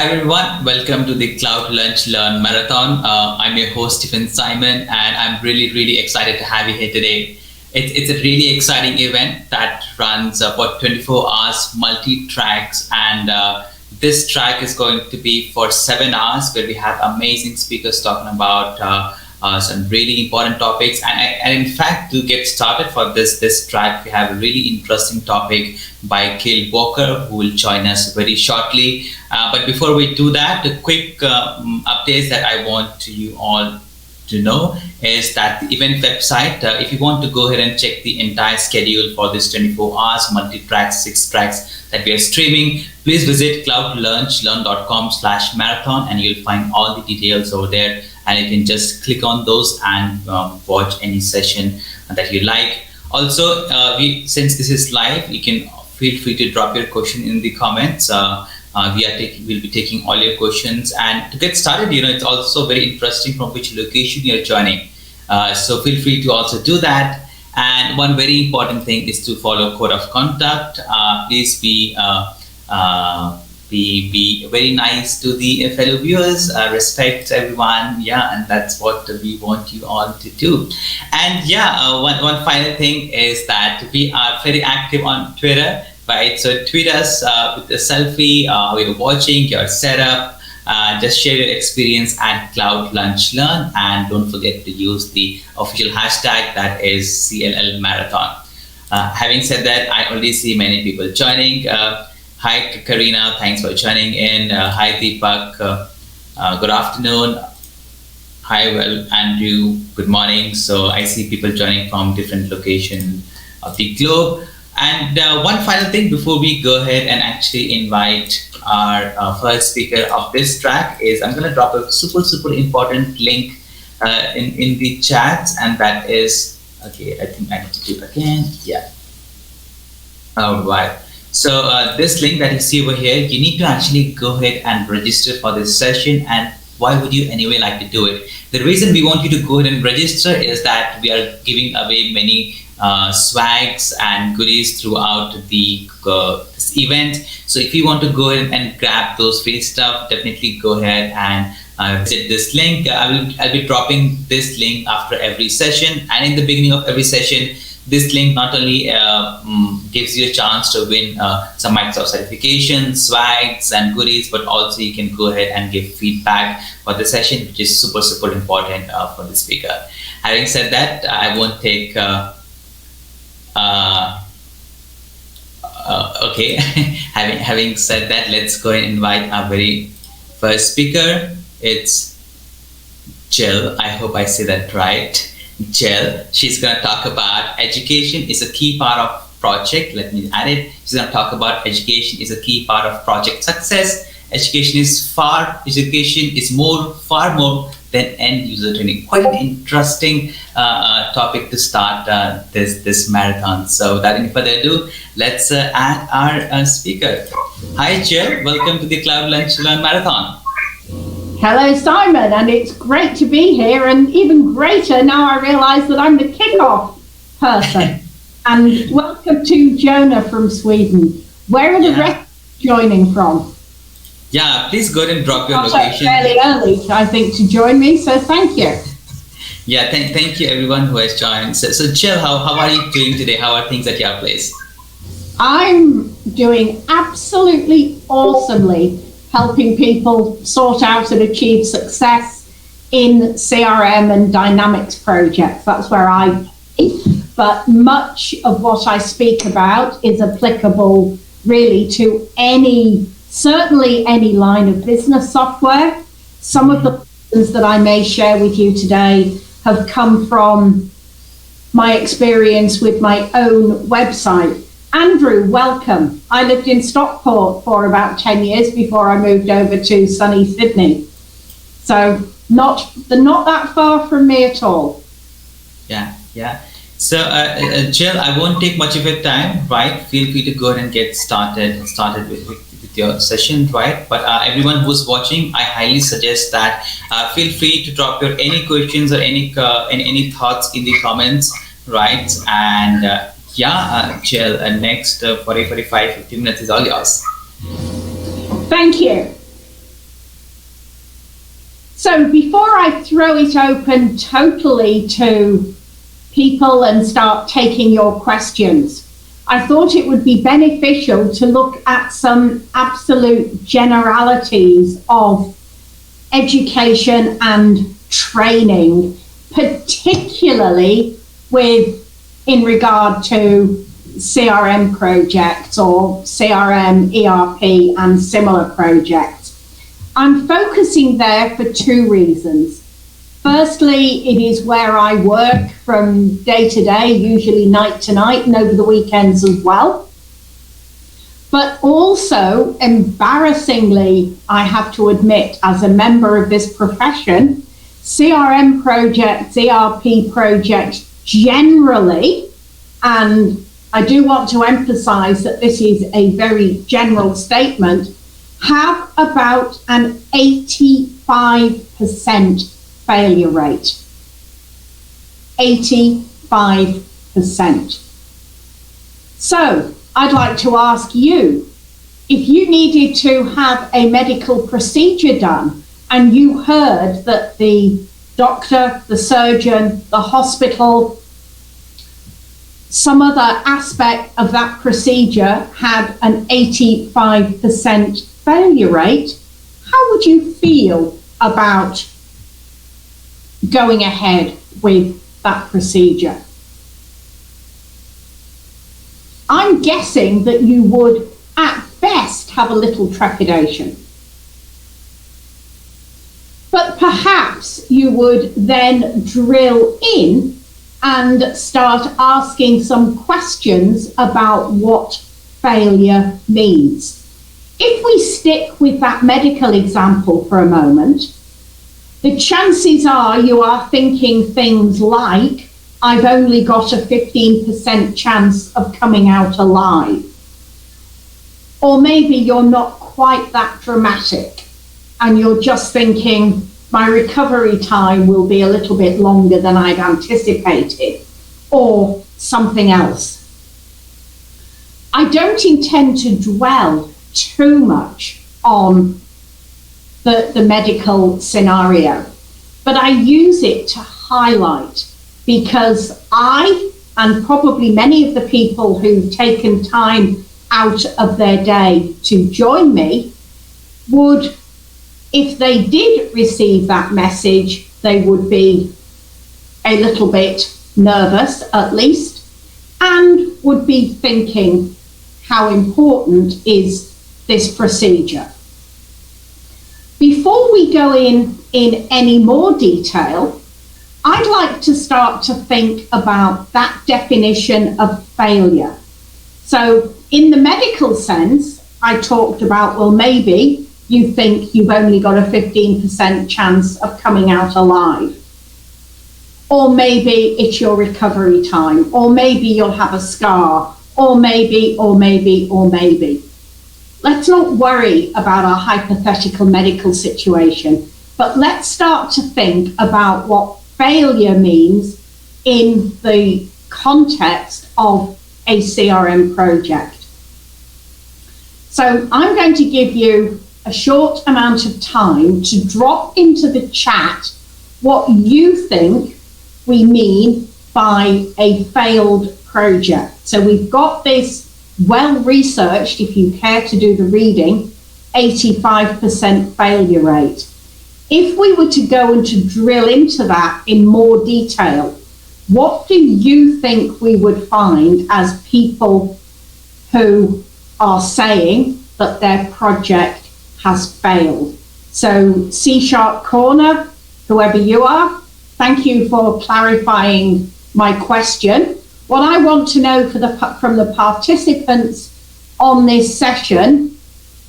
Hi everyone, welcome to the Cloud Lunch Learn Marathon. I'm your host Stephen Simon, and I'm really excited to have you here today. It's a really exciting event that runs for 24 hours, multi-tracks, and this track is going to be for 7 hours, where we have amazing speakers talking about some really important topics. And in fact, to get started for this track, we have a really interesting topic by Kale Walker, who will join us very shortly. But before we do that, the quick updates that I want you all to know is that the event website, if you want to go ahead and check the entire schedule for this 24 hours multi-tracks, 6 tracks that we are streaming, please visit cloudlunchlearn.com/marathon, and you'll find all the details over there, and you can just click on those and watch any session that you like. Also, since this is live, you can feel free to drop your question in the comments. We'll be taking all your questions, and to get started, it's also very interesting from which location you're joining. So feel free to also do that. And one very important thing is to follow code of conduct. Please be very nice to the fellow viewers, respect everyone, and that's what we want you all to do. And one final thing is that we are very active on Twitter, right? So tweet us with a selfie, how you're watching, your setup. Just share your experience at Cloud Lunch Learn, and don't forget to use the official hashtag, that is CLL Marathon. Having said that, I already see many people joining. Hi Karina, thanks for joining in. Hi Deepak, good afternoon. Hi Andrew, good morning. So I see people joining from different locations of the globe. And one final thing before we go ahead and actually invite our first speaker of this track is I'm going to drop a super important link in the chat, and that is, okay, I think I need to do it again. Yeah. All right. So this link that you see over here, you need to actually go ahead and register for this session. And why would you anyway like to do it? The reason we want you to go ahead and register is that we are giving away many swags and goodies throughout this event. So if you want to go ahead and grab those free stuff, definitely go ahead and visit this link. I'll be dropping this link after every session, and in the beginning of every session, this link not only gives you a chance to win some Microsoft certifications, swags, and goodies, but also you can go ahead and give feedback for the session, which is super important for the speaker. Having said that, I won't take okay. Having said that, let's go and invite our very first speaker. It's Jill. I hope I say that right. Jill. She's going to talk about education is a key part of project. Let me add it. She's going to talk about education is a key part of project success. Education is far more than end user training. Quite an interesting topic to start this marathon. So without any further ado, let's add our speaker. Hi Jill, welcome to the Cloud Lunch Learn Marathon. Hello Simon, and it's great to be here, and even greater now I realise that I'm the kickoff person. And welcome to Jonah from Sweden. Where are the rest joining from? Yeah, please go ahead and drop your location. Fairly early, I think, to join me, so thank you. Yeah, thank you everyone who has joined. So Jill, how are you doing today? How are things at your place? I'm doing absolutely awesomely, helping people sort out and achieve success in CRM and Dynamics projects. That's where but much of what I speak about is applicable really to certainly any line of business software. Some of the lessons that I may share with you today have come from my experience with my own website. Andrew, welcome. I lived in Stockport for about 10 years before I moved over to sunny Sydney. So not that far from me at all. Yeah. So Jill, I won't take much of your time, right? Feel free to go ahead and get started with your session, right? But everyone who's watching, I highly suggest that feel free to drop your any questions or any thoughts in the comments, right? And Jill, next 40, 45, 50 minutes is all yours. Thank you. So before I throw it open totally to people and start taking your questions, I thought it would be beneficial to look at some absolute generalities of education and training, particularly in regard to CRM projects or CRM, ERP and similar projects. I'm focusing there for two reasons. Firstly, it is where I work from day to day, usually night to night and over the weekends as well. But also, embarrassingly, I have to admit, as a member of this profession, CRM projects, ERP projects generally, and I do want to emphasize that this is a very general statement, have about an 85% failure rate. 85%. So I'd like to ask you, if you needed to have a medical procedure done and you heard that the doctor, the surgeon, the hospital, some other aspect of that procedure had an 85% failure rate, how would you feel about going ahead with that procedure? I'm guessing that you would at best have a little trepidation. But perhaps you would then drill in and start asking some questions about what failure means. If we stick with that medical example for a moment, the chances are you are thinking things like, I've only got a 15% chance of coming out alive. Or maybe you're not quite that dramatic and you're just thinking, my recovery time will be a little bit longer than I'd anticipated, or something else. I don't intend to dwell too much on the medical scenario, but I use it to highlight, because I, and probably many of the people who've taken time out of their day to join me, would, if they did receive that message, they would be a little bit nervous at least, and would be thinking, how important is this procedure? Before we go in any more detail, I'd like to start to think about that definition of failure. So in the medical sense, I talked about, well, maybe you think you've only got a 15% chance of coming out alive. Or maybe it's your recovery time, or maybe you'll have a scar, or maybe. Let's not worry about our hypothetical medical situation, but let's start to think about what failure means in the context of a CRM project. So I'm going to give you a short amount of time to drop into the chat what you think we mean by a failed project. So we've got this well researched, if you care to do the reading, 85% failure rate. If we were to go and to drill into that in more detail, what do you think we would find as people who are saying that their project has failed? So C# Corner, whoever you are, thank you for clarifying my question. What I want to know from the participants on this session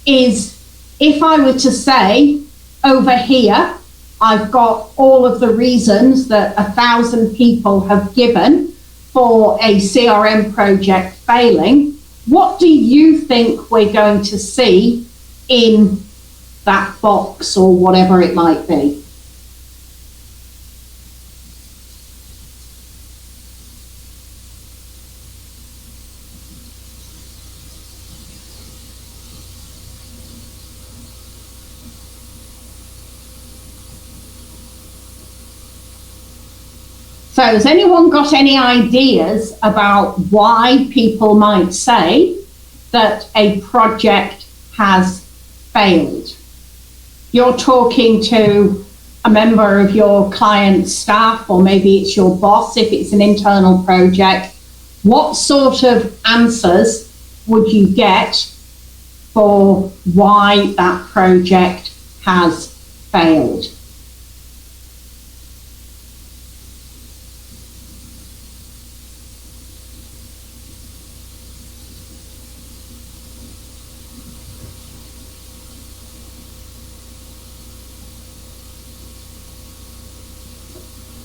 is, if I were to say, over here, I've got all of the reasons that 1,000 people have given for a CRM project failing, what do you think we're going to see in that box or whatever it might be? So has anyone got any ideas about why people might say that a project has failed? You're talking to a member of your client's staff, or maybe it's your boss if it's an internal project. What sort of answers would you get for why that project has failed?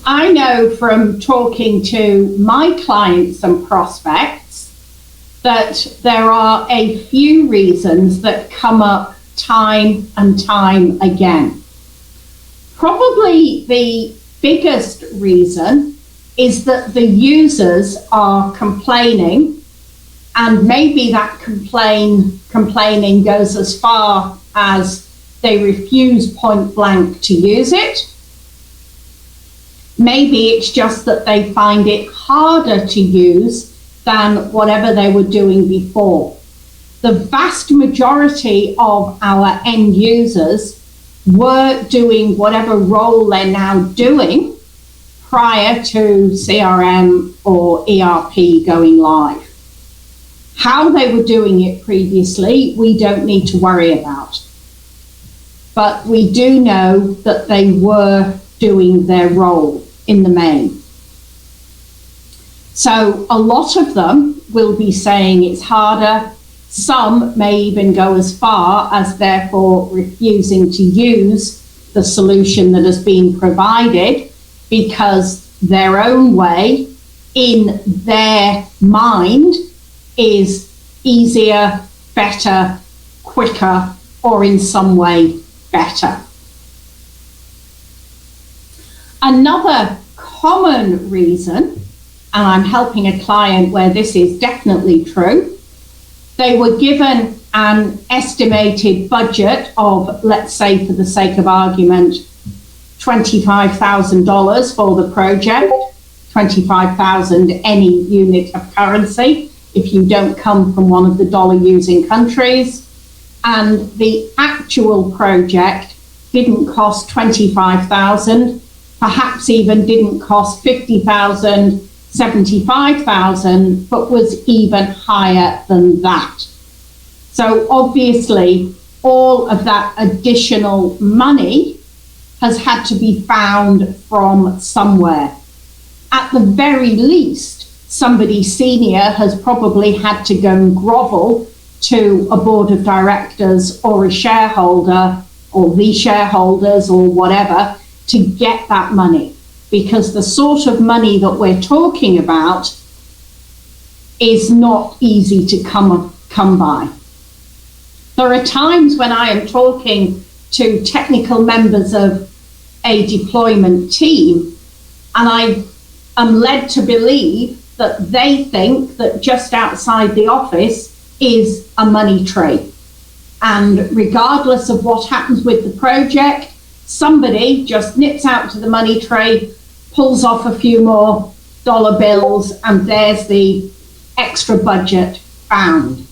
I know from talking to my clients and prospects that there are a few reasons that come up time and time again. Probably the biggest reason is that the users are complaining, and maybe that complaining goes as far as they refuse point blank to use it. Maybe it's just that they find it harder to use than whatever they were doing before. The vast majority of our end users were doing whatever role they're now doing prior to CRM or ERP going live. How they were doing it previously, we don't need to worry about. But we do know that they were doing their role in the main. So a lot of them will be saying it's harder. Some may even go as far as therefore refusing to use the solution that has been provided because their own way in their mind is easier, better, quicker, or in some way better. Another common reason, and I'm helping a client where this is definitely true, they were given an estimated budget of, let's say for the sake of argument, $25,000 for the project, 25,000 any unit of currency if you don't come from one of the dollar using countries, and the actual project didn't cost 25,000, perhaps even didn't cost 50,000, 75,000, but was even higher than that. So obviously, all of that additional money has had to be found from somewhere. At the very least, somebody senior has probably had to go and grovel to a board of directors or a shareholder or the shareholders or whatever to get that money, because the sort of money that we're talking about is not easy to come by. There are times when I am talking to technical members of a deployment team, and I am led to believe that they think that just outside the office is a money tree. And regardless of what happens with the project, somebody just nips out to the money tray, pulls off a few more dollar bills, and there's the extra budget found.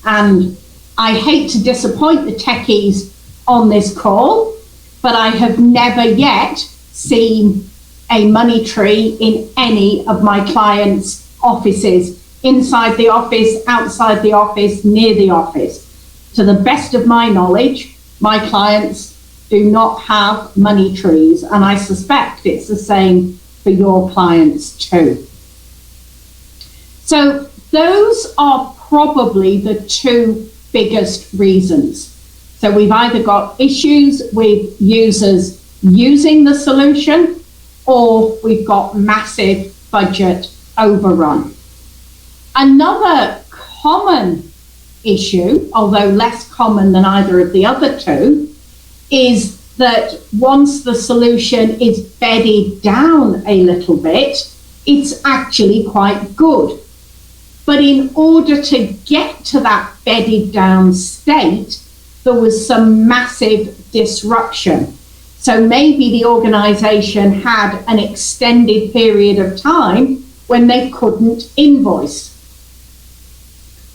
And I hate to disappoint the techies on this call, but I have never yet seen a money tree in any of my clients' offices, inside the office, outside the office, near the office. To the best of my knowledge, my clients do not have money trees, and I suspect it's the same for your clients too. So those are probably the two biggest reasons. So we've either got issues with users using the solution, or we've got massive budget overrun. Another common issue, although less common than either of the other two, is that once the solution is bedded down a little bit, it's actually quite good. But in order to get to that bedded down state, there was some massive disruption. So maybe the organisation had an extended period of time when they couldn't invoice.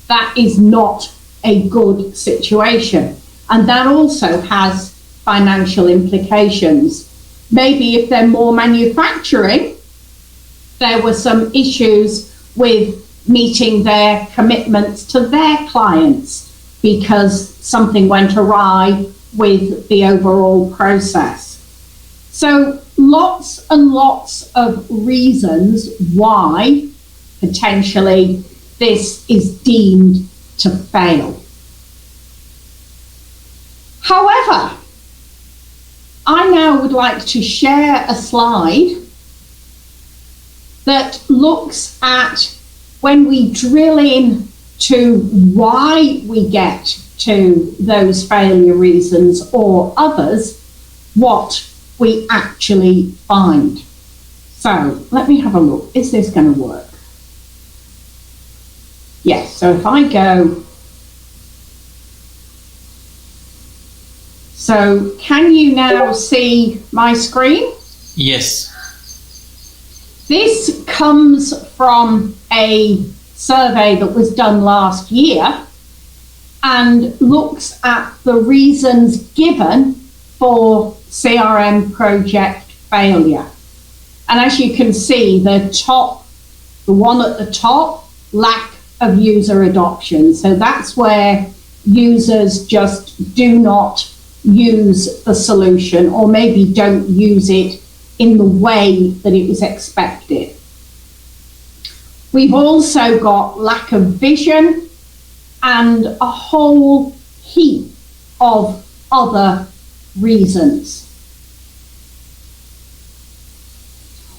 That is not a good situation. And that also has financial implications. Maybe if they're more manufacturing, there were some issues with meeting their commitments to their clients because something went awry with the overall process. So lots and lots of reasons why potentially this is deemed to fail. However, I now would like to share a slide that looks at when we drill in to why we get to those failure reasons or others, what we actually find. So let me have a look. Is this going to work? Yes, so if I go, so can you now see my screen? Yes. This comes from a survey that was done last year and looks at the reasons given for CRM project failure. And as you can see, the one at the top, lack of user adoption. So that's where users just do not use the solution or maybe don't use it in the way that it was expected. We've also got lack of vision and a whole heap of other reasons.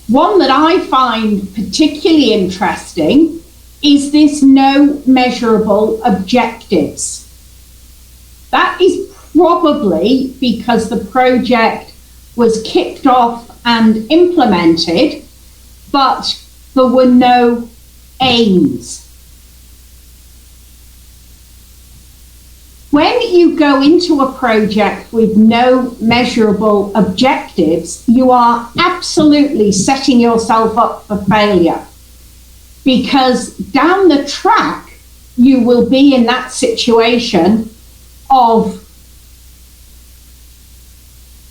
One that I find particularly interesting is this no measurable objectives. That is probably because the project was kicked off and implemented, but there were no aims. When you go into a project with no measurable objectives, you are absolutely setting yourself up for failure, because down the track, you will be in that situation of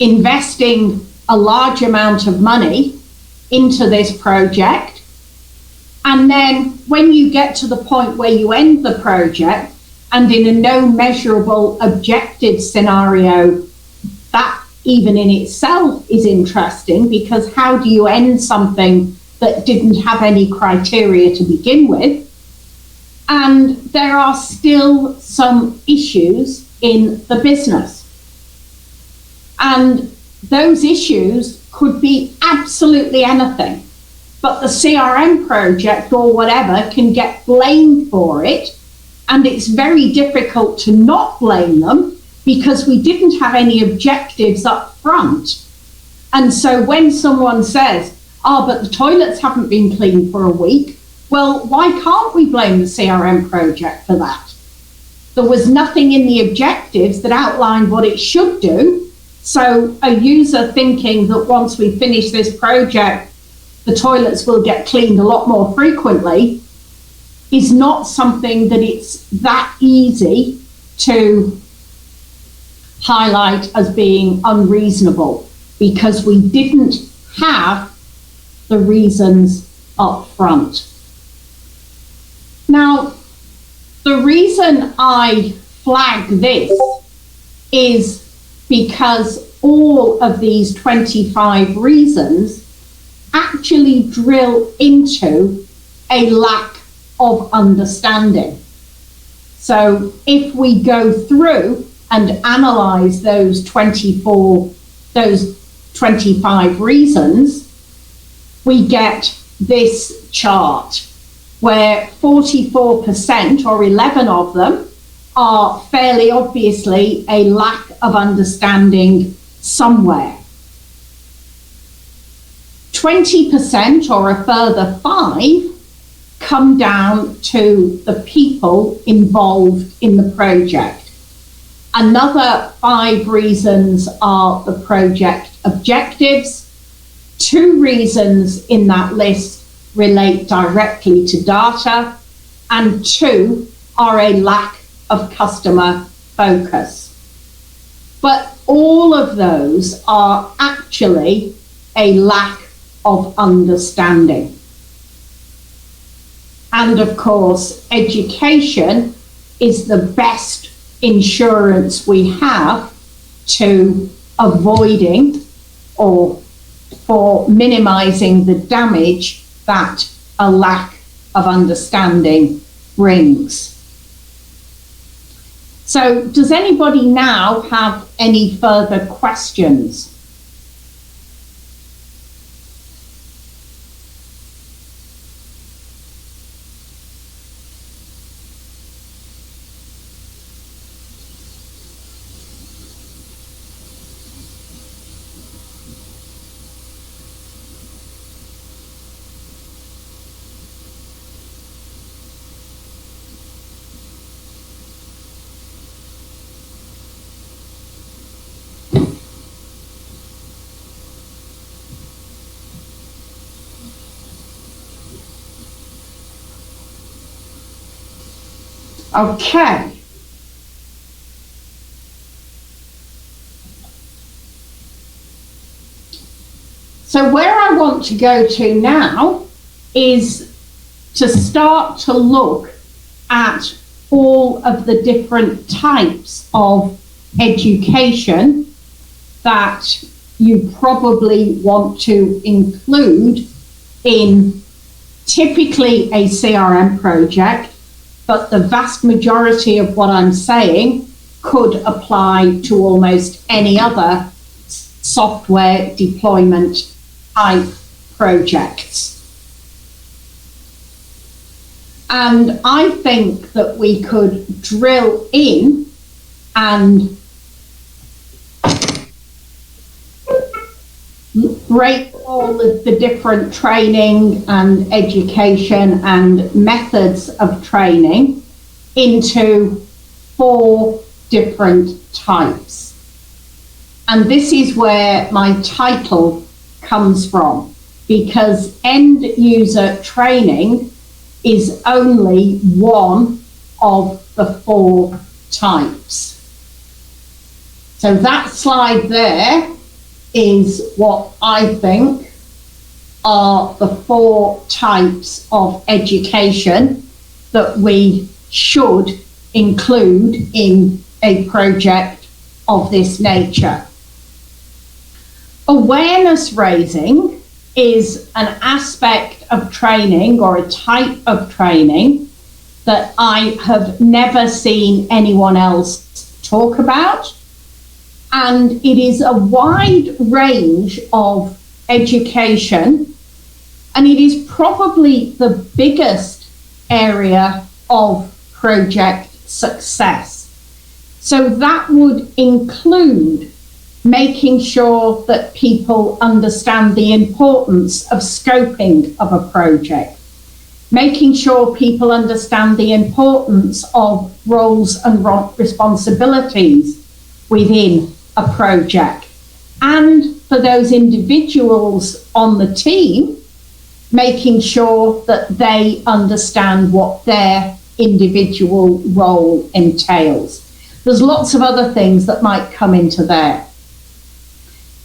investing a large amount of money into this project. And then when you get to the point where you end the project, and in a no measurable objective scenario, that even in itself is interesting, because how do you end something that didn't have any criteria to begin with? And there are still some issues in the business. And those issues could be absolutely anything, but the CRM project or whatever can get blamed for it. And it's very difficult to not blame them because we didn't have any objectives up front. And so when someone says, but the toilets haven't been cleaned for a week, well, why can't we blame the CRM project for that? There was nothing in the objectives that outlined what it should do. So a user thinking that once we finish this project, the toilets will get cleaned a lot more frequently is not something that it's that easy to highlight as being unreasonable, because we didn't have the reasons up front. Now, the reason I flag this is because all of these 25 reasons actually drill into a lack of understanding. So if we go through and analyze those 25 reasons, we get this chart where 44% or 11 of them are fairly obviously a lack of understanding somewhere. 20% or a further 5 come down to the people involved in the project. Another 5 reasons are the project objectives. 2 reasons in that list relate directly to data, and 2 are a lack of customer focus. But all of those are actually a lack of understanding. And of course, education is the best insurance we have to avoiding or for minimizing the damage that a lack of understanding brings. So, does anybody now have any further questions? Okay. So where I want to go to now is to start to look at all of the different types of education that you probably want to include in typically a CRM project, but the vast majority of what I'm saying could apply to almost any other software deployment type projects. And I think that we could drill in and break all of the different training and education and methods of training into 4 different types. And this is where my title comes from, because end user training is only one of the 4 types. So that slide there is what I think are the 4 types of education that we should include in a project of this nature. Awareness raising is an aspect of training or a type of training that I have never seen anyone else talk about. And it is a wide range of education, and it is probably the biggest area of project success. So that would include making sure that people understand the importance of scoping of a project, making sure people understand the importance of roles and responsibilities within a project, and for those individuals on the team, making sure that they understand what their individual role entails. There's lots of other things that might come into there.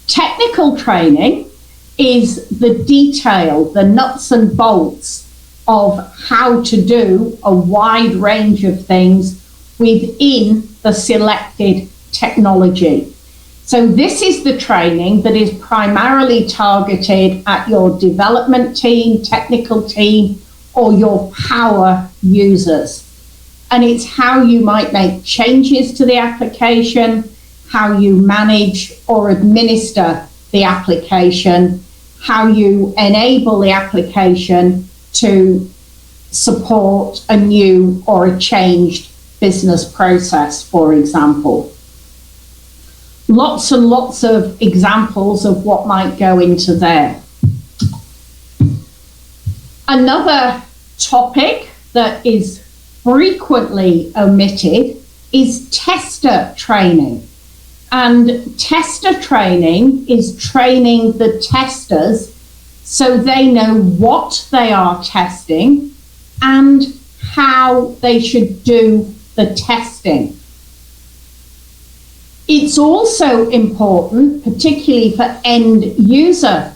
Technical training is the detail, the nuts and bolts of how to do a wide range of things within the selected technology. So this is the training that is primarily targeted at your development team, technical team, or your power users. And it's how you might make changes to the application, how you manage or administer the application, how you enable the application to support a new or a changed business process, for example. Lots and lots of examples of what might go into there. Another topic that is frequently omitted is tester training. And tester training is training the testers so they know what they are testing and how they should do the testing. It's also important, particularly for end user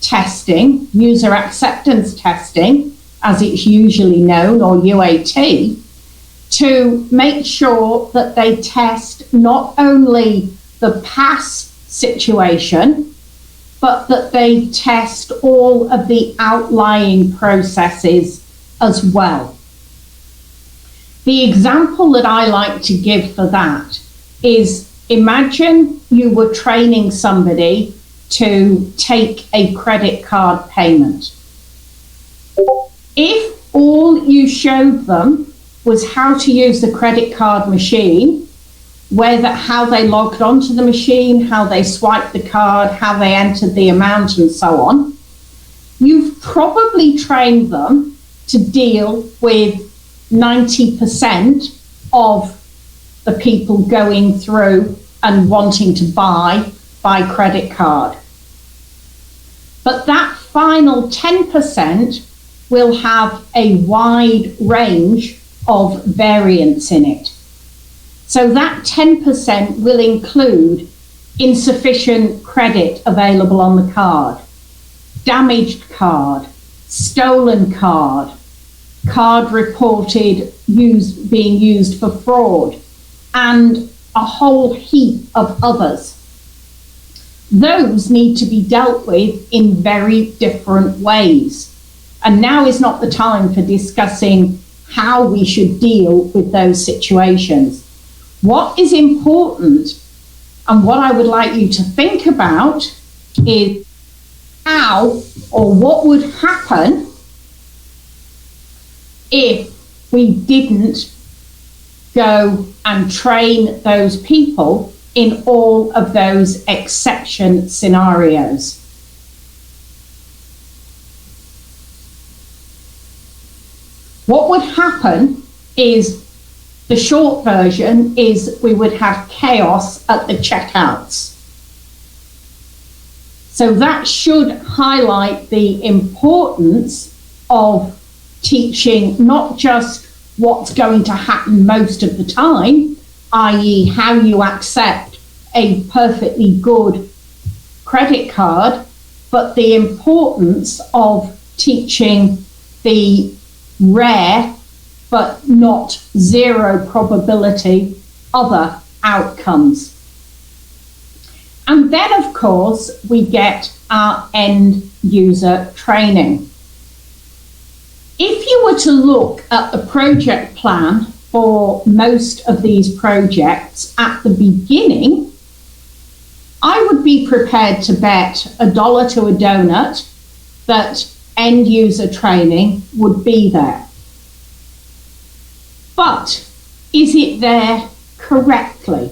testing, user acceptance testing, as it's usually known, or UAT, to make sure that they test not only the past situation, but that they test all of the outlying processes as well. The example that I like to give for that is, imagine you were training somebody to take a credit card payment. If all you showed them was how to use the credit card machine, how they logged onto the machine, how they swiped the card, how they entered the amount, and so on, you've probably trained them to deal with 90% of the people going through and wanting to buy by credit card. But that final 10% will have a wide range of variance in it. So that 10% will include insufficient credit available on the card, damaged card, stolen card, card reported being used for fraud, and a whole heap of others. Those need to be dealt with in very different ways. And now is not the time for discussing how we should deal with those situations. What is important, and what I would like you to think about, is how or what would happen if we didn't go and train those people in all of those exception scenarios. What would happen is, the short version is, we would have chaos at the checkouts. So that should highlight the importance of teaching not just what's going to happen most of the time, i.e. how you accept a perfectly good credit card, but the importance of teaching the rare but not zero probability other outcomes. And then, of course, we get our end user training. If you were to look at the project plan for most of these projects at the beginning, I would be prepared to bet $1 to a donut that end user training would be there. But is it there correctly?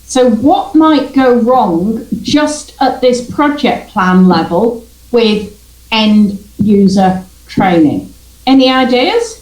So what might go wrong just at this project plan level with end user training? Any ideas?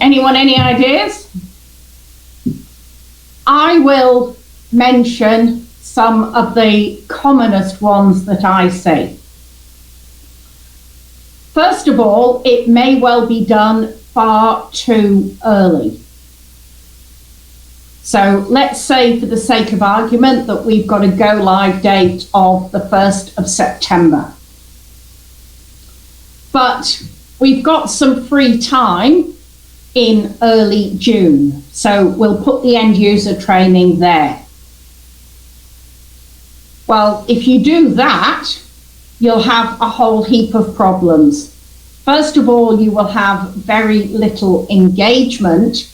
Anyone, any ideas? I will mention some of the commonest ones that I see. First of all, it may well be done far too early. So let's say, for the sake of argument, that we've got a go live date of the 1st of September. But we've got some free time in early June. So we'll put the end user training there. Well, if you do that, you'll have a whole heap of problems. First of all, you will have very little engagement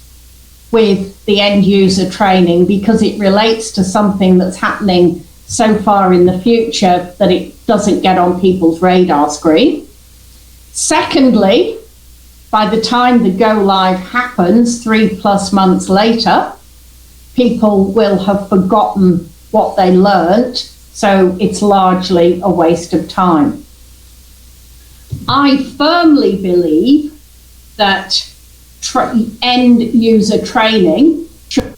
with the end user training because it relates to something that's happening so far in the future that it doesn't get on people's radar screen. Secondly, by the time the go live happens 3+ months later, people will have forgotten what they learnt, so it's largely a waste of time. I firmly believe that end user training should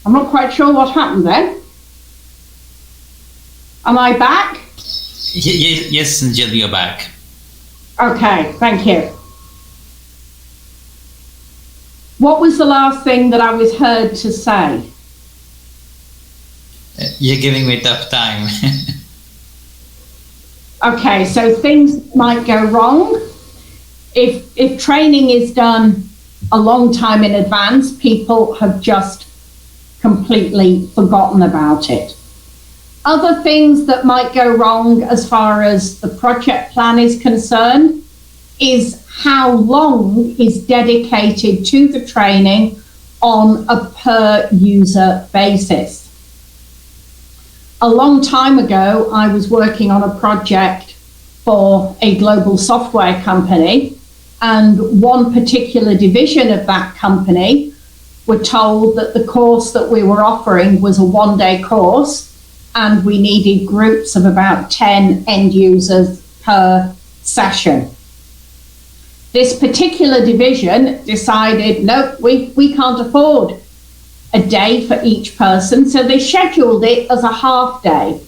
I'm not quite sure what happened then. Am I back? Yes, Jill, you're back. Okay, thank you. What was the last thing that I was heard to say? You're giving me a tough time. Okay, so things might go wrong. If training is done a long time in advance, people have just completely forgotten about it. Other things that might go wrong as far as the project plan is concerned is how long is dedicated to the training on a per user basis. A long time ago, I was working on a project for a global software company, and one particular division of that company were told that the course that we were offering was a 1-day course, and we needed groups of about 10 end users per session. This particular division decided, nope, we can't afford a day for each person, so they scheduled it as a half day.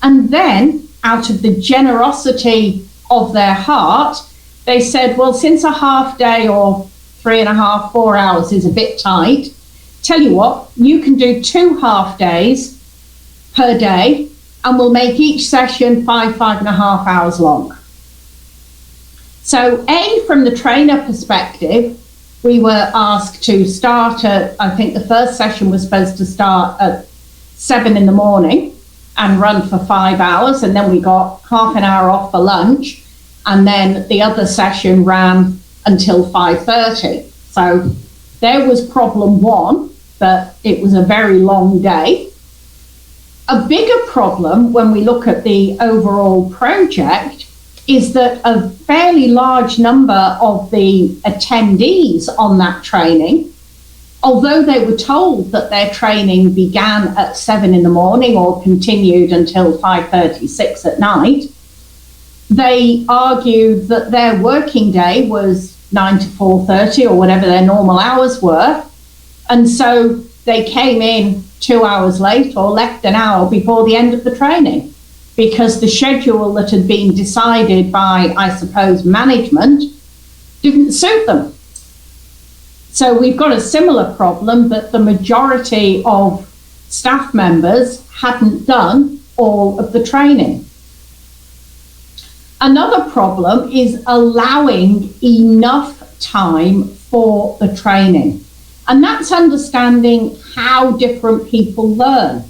And then, out of the generosity of their heart, they said, well, since a half day or 3.5, 4 hours is a bit tight, tell you what, you can do 2 half days per day, and we'll make each session 5.5 hours long. So from the trainer perspective, we were asked to start at, I think the first session was supposed to start at 7 in the morning and run for 5 hours, and then we got half an hour off for lunch, and then the other session ran until 5:30. So there was problem one, that it was a very long day. A bigger problem when we look at the overall project is that a fairly large number of the attendees on that training, although they were told that their training began at 7 in the morning or continued until 5:36 at night, they argued that their working day was 9 to 4:30 or whatever their normal hours were. And so they came in 2 hours late or left an hour before the end of the training, because the schedule that had been decided by, I suppose, management didn't suit them. So we've got a similar problem that the majority of staff members hadn't done all of the training. Another problem is allowing enough time for the training. And that's understanding how different people learn.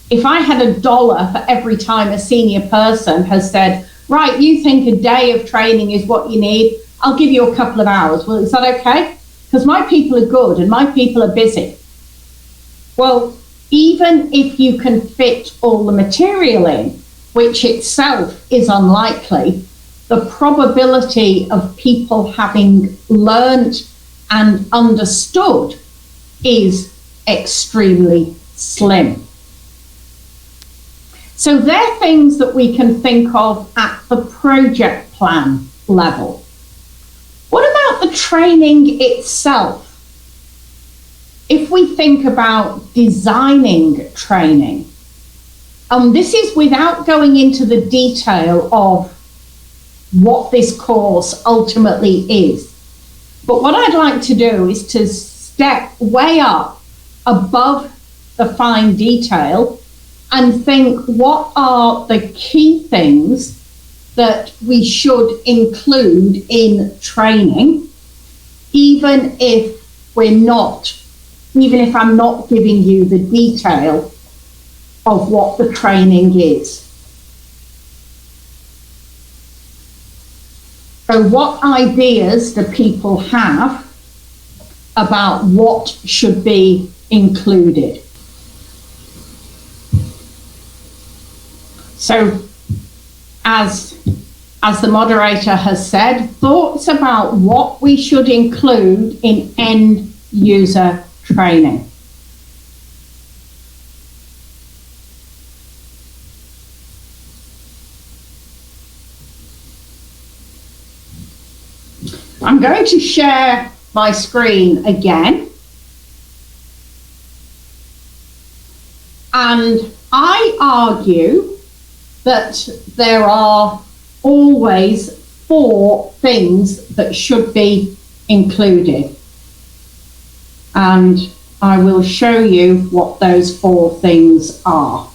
If I had $1 for every time a senior person has said, right, you think a day of training is what you need, I'll give you a couple of hours. Well, is that okay? Because my people are good and my people are busy. Well, even if you can fit all the material in, which itself is unlikely, the probability of people having learned and understood is extremely slim. So they're things that we can think of at the project plan level. What about the training itself? If we think about designing training, this is without going into the detail of what this course ultimately is. But what I'd like to do is to step way up above the fine detail and think, what are the key things that we should include in training, even if I'm not giving you the detail of what the training is. So what ideas do people have about what should be included? So as the moderator has said, thoughts about what we should include in end user training. I'm going to share my screen again. And I argue that there are always 4 things that should be included. And I will show you what those 4 things are.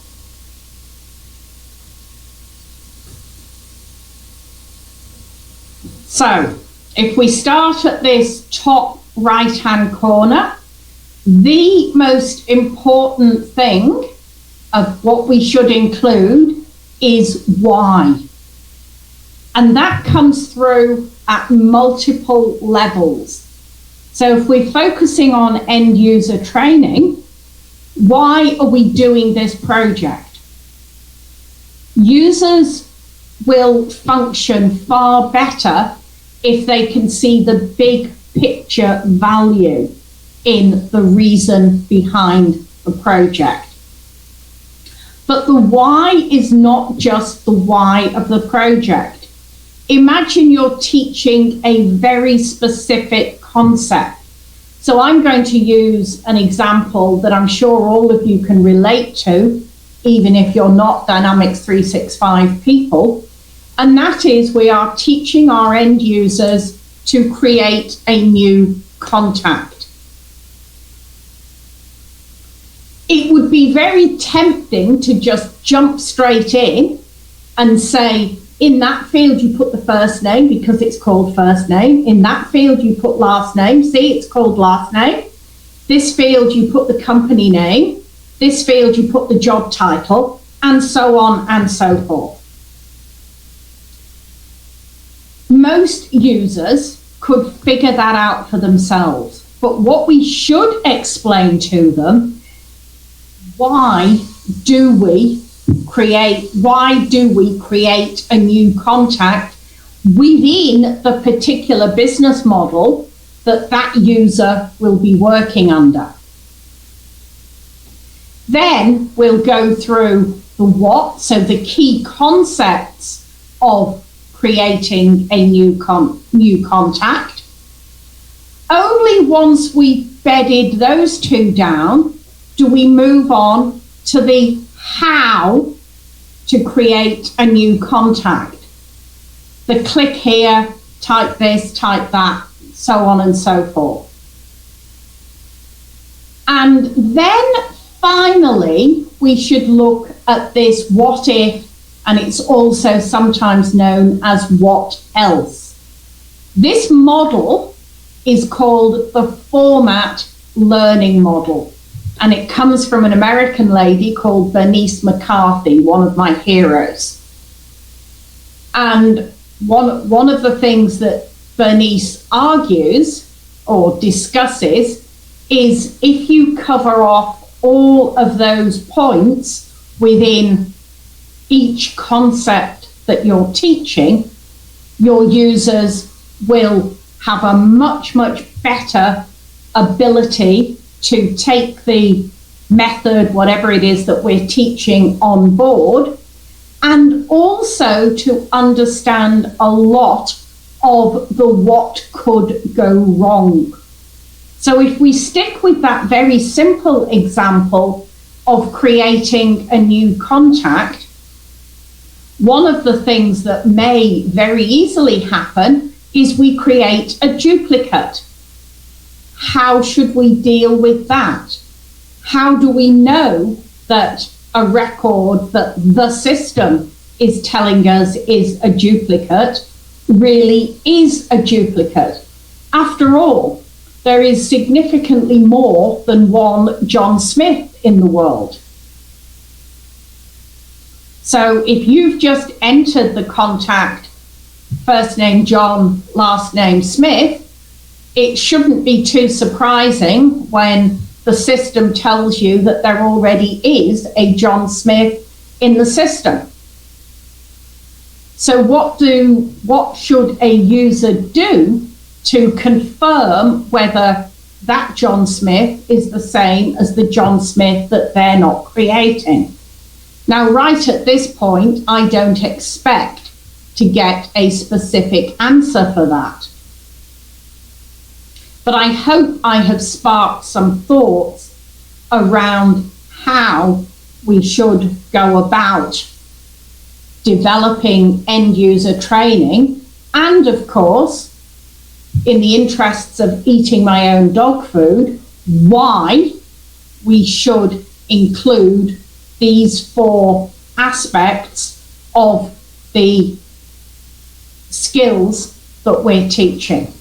So, if we start at this top right-hand corner, the most important thing of what we should include is why. And that comes through at multiple levels. So if we're focusing on end user training, why are we doing this project? Users will function far better if they can see the big picture value in the reason behind the project. But the why is not just the why of the project. Imagine you're teaching a very specific concept. So I'm going to use an example that I'm sure all of you can relate to, even if you're not Dynamics 365 people. And that is, we are teaching our end users to create a new contact. It would be very tempting to just jump straight in and say, in that field you put the first name because it's called first name. In that field you put last name. See, it's called last name. This field you put the company name. This field you put the job title, and so on and so forth. Most users could figure that out for themselves. But what we should explain to them, why do we create a new contact within the particular business model that user will be working under? Then we'll go through the what, so the key concepts of creating a new contact. Only once we've bedded those 2 down do we move on to the how to create a new contact. The click here, type this, type that, so on and so forth. And then finally, we should look at this what if, and it's also sometimes known as what else. This model is called the format learning model, and it comes from an American lady called Bernice McCarthy, one of my heroes. And one of the things that Bernice argues or discusses is, if you cover off all of those points within each concept that you're teaching, your users will have a much, much better ability to take the method, whatever it is that we're teaching on board, and also to understand a lot of the what could go wrong. So if we stick with that very simple example of creating a new contact, one of the things that may very easily happen is we create a duplicate. How should we deal with that? How do we know that a record that the system is telling us is a duplicate really is a duplicate? After all, there is significantly more than one John Smith in the world. So if you've just entered the contact, first name John, last name Smith, it shouldn't be too surprising when the system tells you that there already is a John Smith in the system. So what should a user do to confirm whether that John Smith is the same as the John Smith that they're not creating? Now, right at this point, I don't expect to get a specific answer for that. But I hope I have sparked some thoughts around how we should go about developing end user training, and of course, in the interests of eating my own dog food, why we should include these 4 aspects of the skills that we're teaching.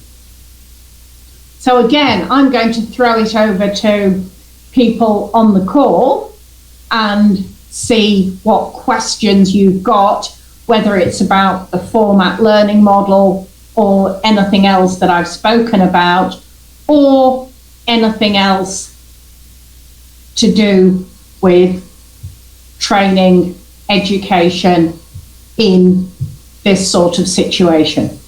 So again, I'm going to throw it over to people on the call and see what questions you've got, whether it's about the format learning model or anything else that I've spoken about, or anything else to do with training, education in this sort of situation.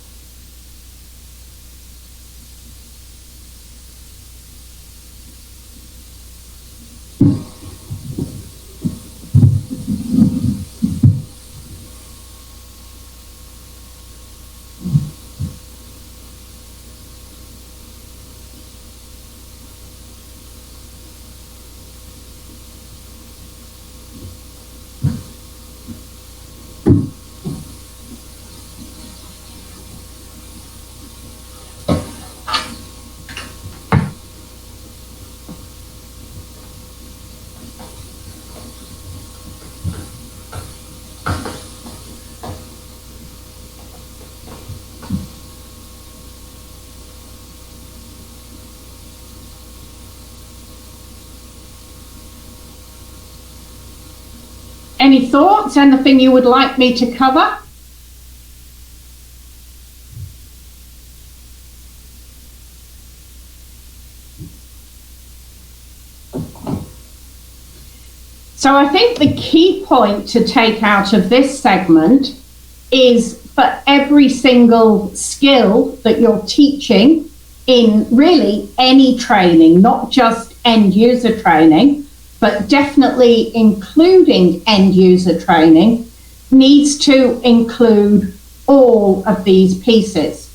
Any thoughts? Anything you would like me to cover? So I think the key point to take out of this segment is for every single skill that you're teaching in really any training, not just end user training, but definitely including end user training, needs to include all of these pieces.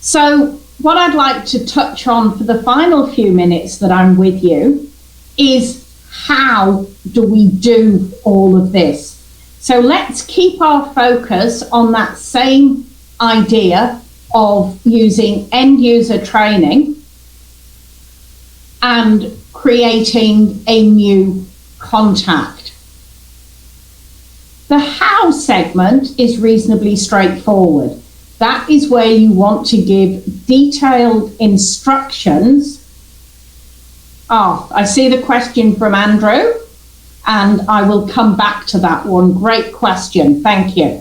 So what I'd like to touch on for the final few minutes that I'm with you is how do we do all of this? So let's keep our focus on that same idea of using end user training and creating a new contact. The how segment is reasonably straightforward. That is where you want to give detailed instructions. I see the question from Andrew, and I will come back to that one. Great question, thank you.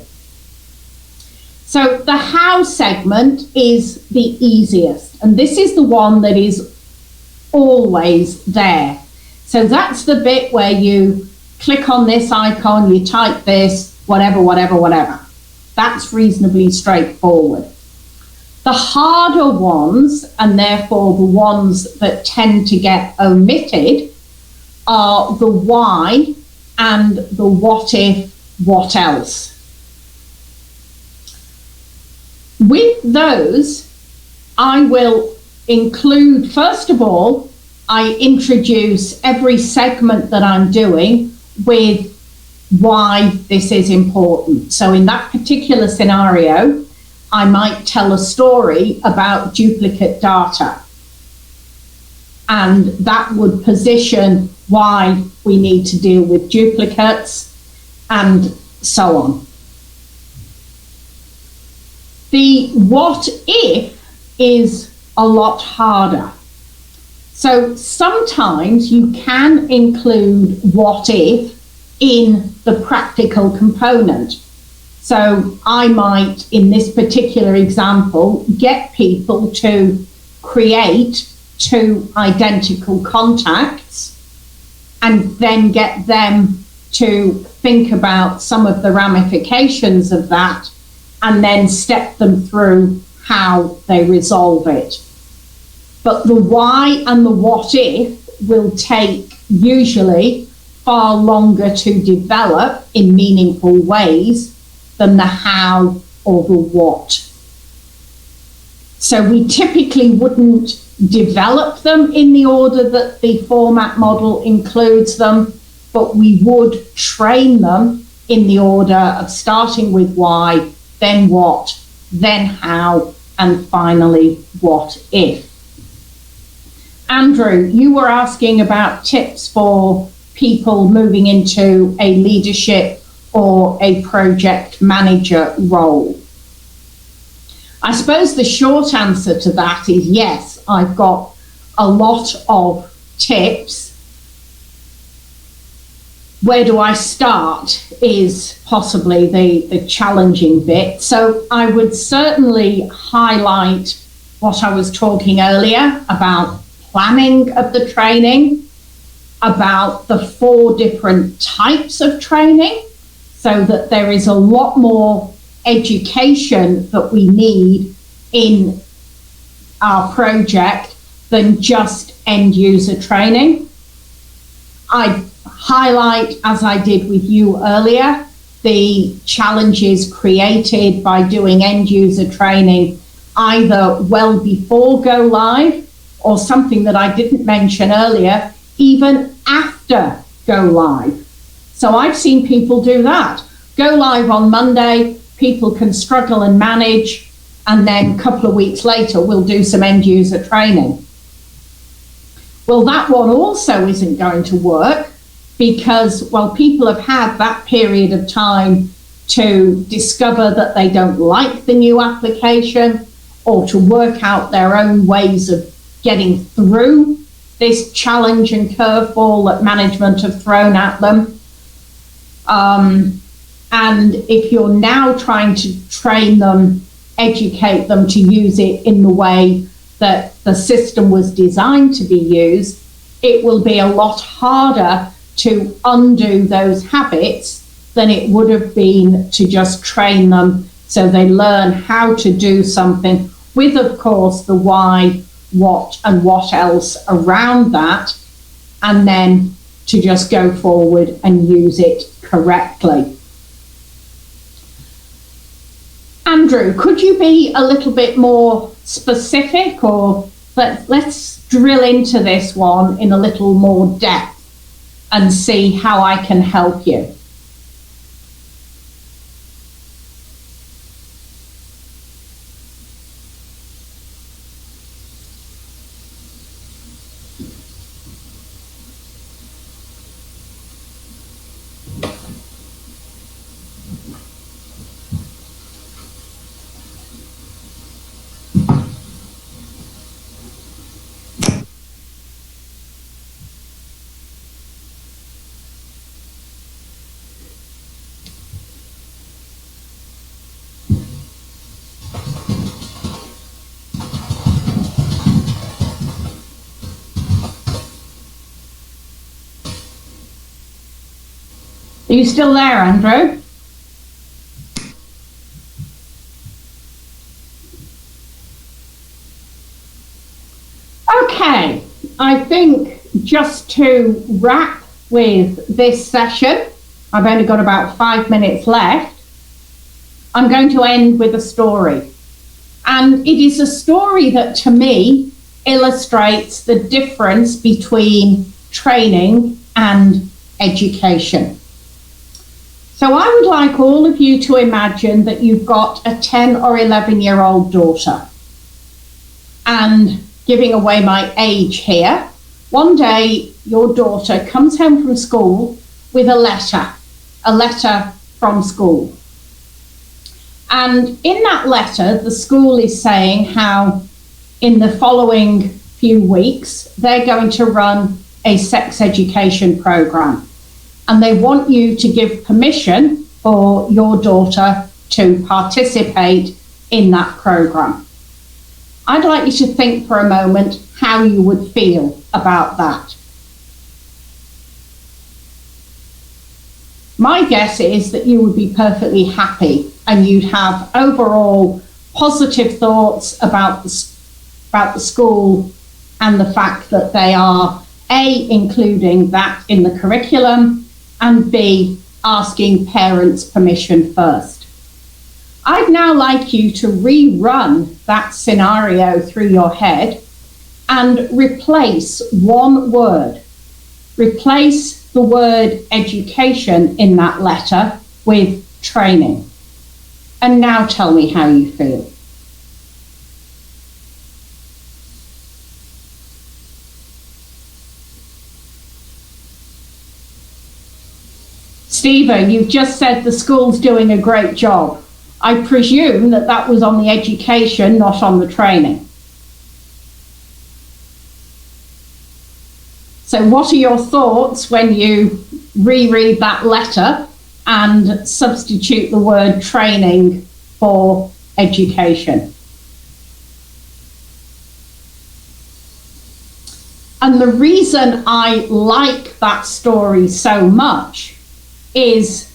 So the how segment is the easiest, and this is the one that is always there. So that's the bit where you click on this icon, you type this, whatever. That's reasonably straightforward. The harder ones, and therefore the ones that tend to get omitted, are the why and the what if, what else. With those, I will include, first of all, I introduce every segment that I'm doing with why this is important. So in that particular scenario, I might tell a story about duplicate data. And that would position why we need to deal with duplicates and so on. The what if is a lot harder. So sometimes you can include what if in the practical component. So I might, in this particular example, get people to create 2 identical contacts and then get them to think about some of the ramifications of that and then step them through how they resolve it. But the why and the what if will take usually far longer to develop in meaningful ways than the how or the what. So we typically wouldn't develop them in the order that the format model includes them, but we would train them in the order of starting with why, then what, then how, and finally what if. Andrew, you were asking about tips for people moving into a leadership or a project manager role. I suppose the short answer to that is yes, I've got a lot of tips. Where do I start is possibly the challenging bit. So I would certainly highlight what I was talking earlier about planning of the training, about the 4 different types of training, so that there is a lot more education that we need in our project than just end user training. I highlight, as I did with you earlier, the challenges created by doing end user training either well before go live or something that I didn't mention earlier, even after go live. So I've seen people do that. Go live on Monday, people can struggle and manage, and then a couple of weeks later, we'll do some end user training. Well, that one also isn't going to work because, well, people have had that period of time to discover that they don't like the new application or to work out their own ways of getting through this challenge and curveball that management have thrown at them. And if you're now trying to train them, educate them to use it in the way that the system was designed to be used, it will be a lot harder to undo those habits than it would have been to just train them so they learn how to do something with, of course, the why, what, and what else around that, and then to just go forward and use it correctly. Andrew, could you be a little bit more specific, or let's drill into this one in a little more depth and see how I can help you? Are you still there, Andrew? Okay, I think just to wrap with this session, I've only got about 5 minutes left. I'm going to end with a story. And it is a story that to me illustrates the difference between training and education. So I would like all of you to imagine that you've got a 10 or 11-year-old daughter. And giving away my age here, one day your daughter comes home from school with a letter from school. And in that letter, the school is saying how in the following few weeks, they're going to run a sex education program. And they want you to give permission for your daughter to participate in that program. I'd like you to think for a moment how you would feel about that. My guess is that you would be perfectly happy and you'd have overall positive thoughts about the school and the fact that they are A, including that in the curriculum, and B, asking parents' permission first. I'd now like you to rerun that scenario through your head and replace one word. Replace the word education in that letter with training. And now tell me how you feel. Stephen, you've just said the school's doing a great job. I presume that that was on the education, not on the training. So what are your thoughts when you reread that letter and substitute the word training for education? And the reason I like that story so much is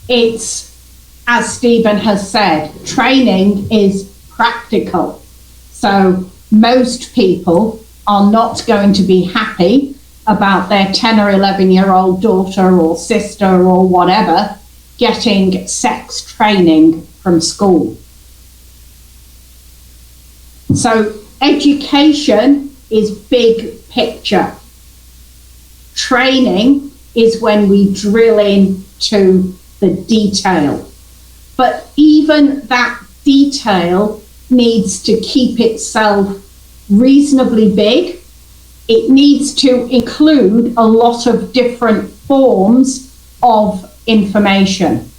it's, as Stephen has said, training is practical. So most people are not going to be happy about their 10 or 11-year-old daughter or sister or whatever getting sex training from school. So education is big picture. Training is when we drill into the detail. But even that detail needs to keep itself reasonably big. It needs to include a lot of different forms of information.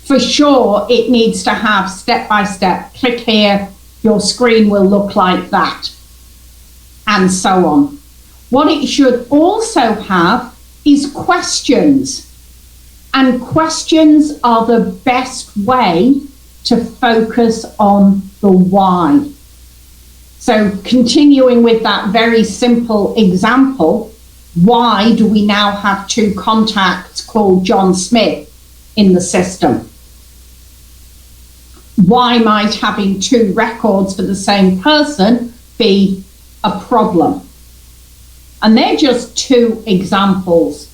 For sure, it needs to have step-by-step, click here, your screen will look like that, and so on. What it should also have is questions. And questions are the best way to focus on the why. So continuing with that very simple example, why do we now have two contacts called John Smith in the system? Why might having two records for the same person be a problem? And they're just two examples.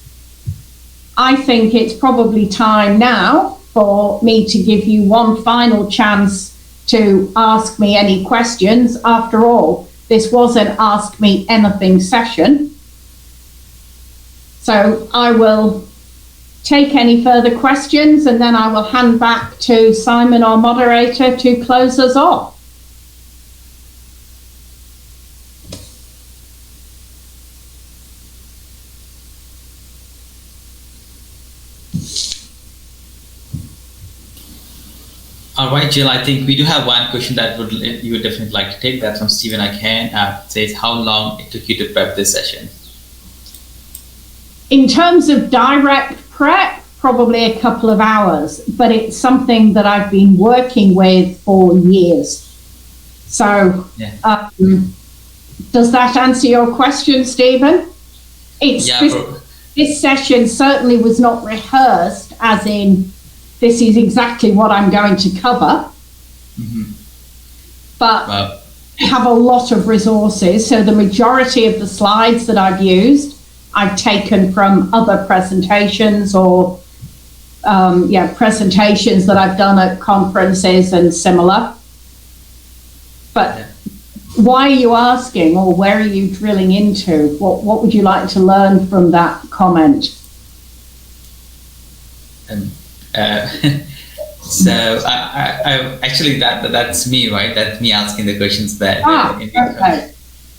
I think it's probably time now for me to give you one final chance to ask me any questions. After all, this was an Ask Me Anything session. So I will take any further questions and then I will hand back to Simon, our moderator, to close us off. All right, Jill, I think we do have one question that you would definitely like to take. That's from Stephen Akan. Says, how long it took you to prep this session? In terms of direct prep, probably a couple of hours, but it's something that I've been working with for years. So yeah. Does that answer your question, Stephen? This session certainly was not rehearsed, as in, this is exactly what I'm going to cover. Mm-hmm. But have a lot of resources. So the majority of the slides that I've used, I've taken from other presentations or presentations that I've done at conferences and similar. But why are you asking, or where are you drilling into? What would you like to learn from that comment? So I actually that's me, right? That's me asking the questions that. Okay.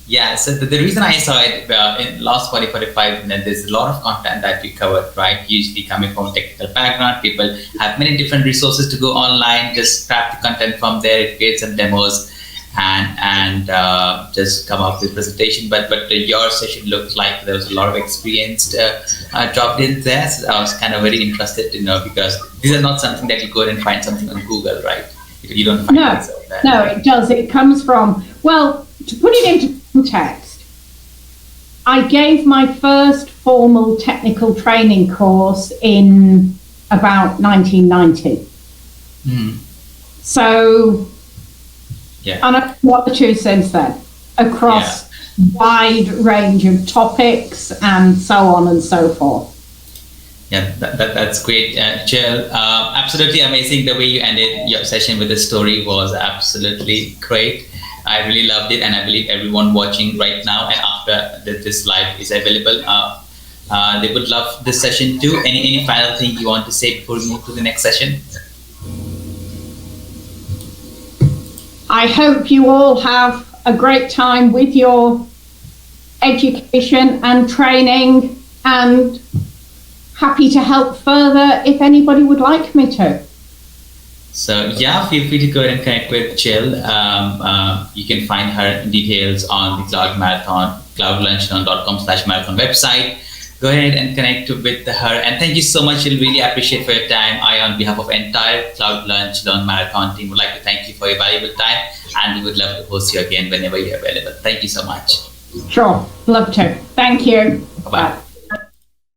Yeah. So the reason I saw it in last 45 minutes, there's a lot of content that we covered, right? Usually coming from a technical background, people have many different resources to go online, just grab the content from there, create some demos, and just come up with presentation. But your session looked like there was a lot of experienced dropped in there. So I was kind of very interested to know, because these are not something that you go and find something on Google, right? You don't find these out there. No, it does. It comes from, well, to put it into context, I gave my first formal technical training course in about 1990. So, and I've one or two since then, across wide range of topics and so on and so forth. Yeah, that's great, Jill. Absolutely amazing. The way you ended your session with the story was absolutely great. I really loved it, and I believe everyone watching right now and after this live is available, they would love this session too. Any final thing you want to say before we move to the next session? I hope you all have a great time with your education and training, and happy to help further if anybody would like me to. So yeah, feel free to go ahead and connect with Jill. You can find her details on the Cloud Marathon, cloudlunchlearn.com/marathon website. Go ahead and connect with her. And thank you so much. Jill, really appreciate for your time. I, on behalf of entire Cloud Lunch Learn Marathon team, would like to thank you for your valuable time, and we would love to host you again whenever you're available. Thank you so much. Sure, love to. Thank you. Bye-bye.